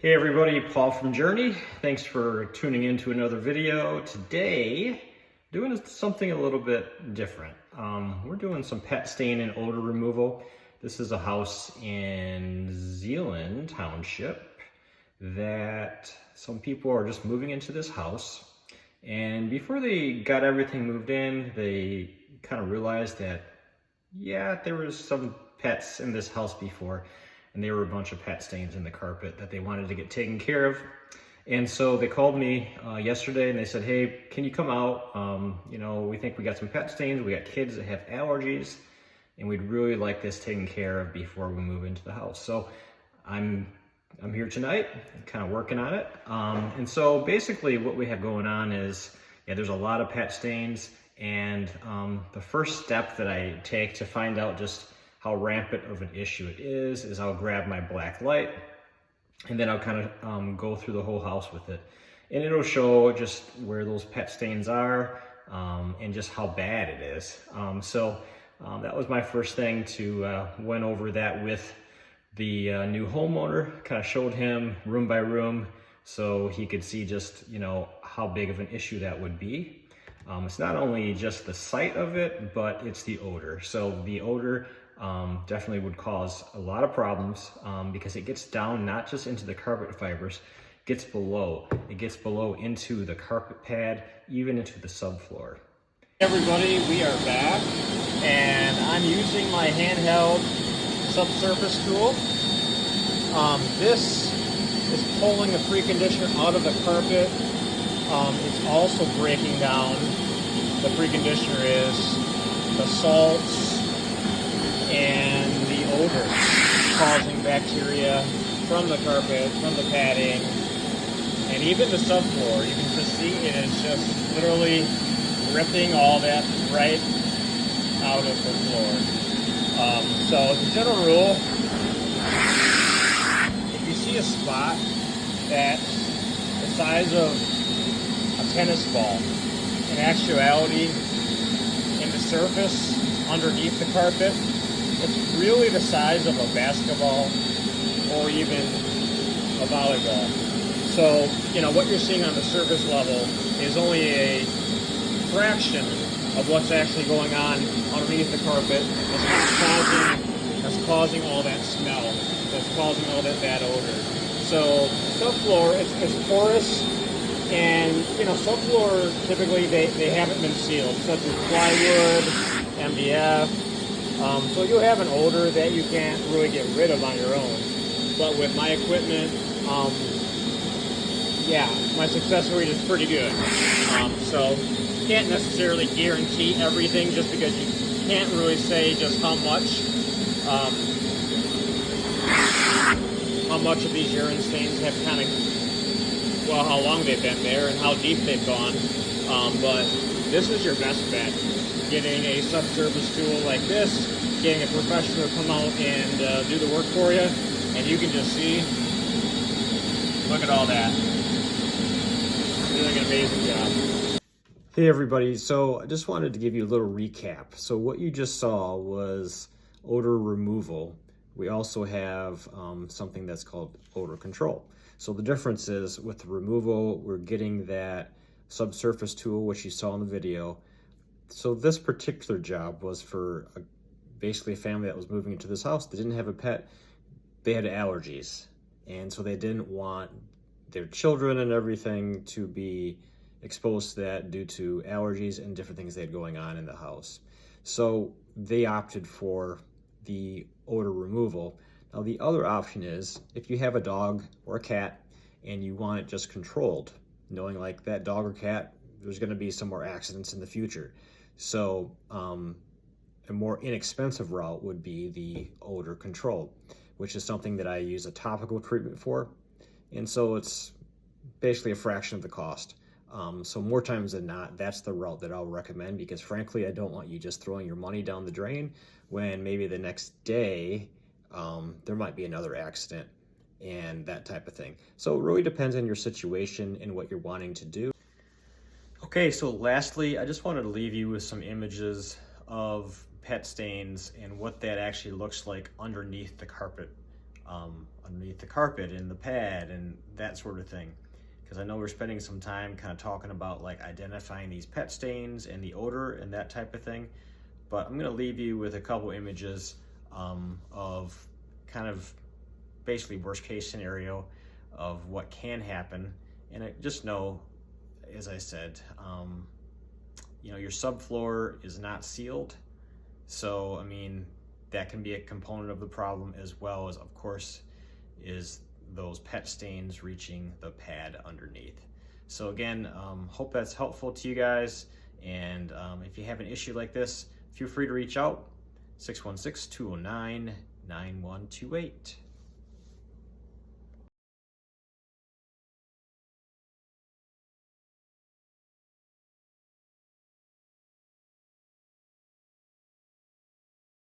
Hey everybody, Paul from Journey. Thanks for tuning in to another video. Today, doing something a little bit different. We're doing some pet stain and odor removal. This is a house in Zeeland Township that some people are just moving into this house. And before they got everything moved in, they kind of realized that, yeah, there was some pets in this house before. And there were a bunch of pet stains in the carpet that they wanted to get taken care of. And so they called me yesterday and they said, hey, can you come out? We think we got some pet stains. We got kids that have allergies and we'd really like this taken care of before we move into the house. So I'm here tonight, kind of working on it. And so basically what we have going on is, there's a lot of pet stains. And the first step that I take to find out just how rampant of an issue it is I'll grab my black light and then I'll kind of go through the whole house with it. And it'll show just where those pet stains are and just how bad it is. That was my first thing to went over that with the new homeowner, kind of showed him room by room so he could see just, how big of an issue that would be. It's not only just the sight of it, but it's the odor. So the odor definitely would cause a lot of problems because it gets down not just into the carpet fibers, it gets below into the carpet pad, even into the subfloor. Everybody, we are back and I'm using my handheld subsurface tool. This is pulling the preconditioner out of the carpet. It's also breaking down, the preconditioner is the salts and the odor, causing bacteria from the carpet, from the padding, and even the subfloor. You can just see it is just literally ripping all that right out of the floor. So as a general rule, if you see a spot that's the size of a tennis ball, in actuality, in the surface underneath the carpet, it's really the size of a basketball or even a volleyball. So, what you're seeing on the surface level is only a fraction of what's actually going on underneath the carpet that's causing all that smell, that's causing all that bad odor. So, subfloor, it's porous, and, subfloor, typically they haven't been sealed, such as plywood, MDF. So you'll have an odor that you can't really get rid of on your own. But with my equipment, my success rate is pretty good. So can't necessarily guarantee everything just because you can't really say just how much of these urine stains have how long they've been there and how deep they've gone. But this is your best bet. Getting a subsurface tool like this, getting a professional to come out and do the work for you, and you can just see, look at all that. Doing an amazing job. Hey everybody, so I just wanted to give you a little recap. So what you just saw was odor removal. We also have something that's called odor control. So the difference is with the removal, we're getting that subsurface tool, which you saw in the video. So this particular job was for basically a family that was moving into this house. They didn't have a pet. They had allergies. And so they didn't want their children and everything to be exposed to that due to allergies and different things they had going on in the house. So they opted for the odor removal. Now the other option is if you have a dog or a cat and you want it just controlled, knowing like that dog or cat, there's going to be some more accidents in the future. So a more inexpensive route would be the odor control, which is something that I use a topical treatment for. And so it's basically a fraction of the cost. So more times than not, that's the route that I'll recommend because frankly, I don't want you just throwing your money down the drain when maybe the next day there might be another accident and that type of thing. So it really depends on your situation and what you're wanting to do. Okay, so lastly, I just wanted to leave you with some images of pet stains and what that actually looks like underneath the carpet. underneath the carpet and the pad and that sort of thing. Because I know we're spending some time kind of talking about like identifying these pet stains and the odor and that type of thing. But I'm gonna leave you with a couple images of kind of basically worst case scenario of what can happen. And just know, as I said, you know, your subfloor is not sealed. So, I mean, that can be a component of the problem, as well as, of course, is those pet stains reaching the pad underneath. So again, hope that's helpful to you guys. And if you have an issue like this, feel free to reach out, 616-209-9128.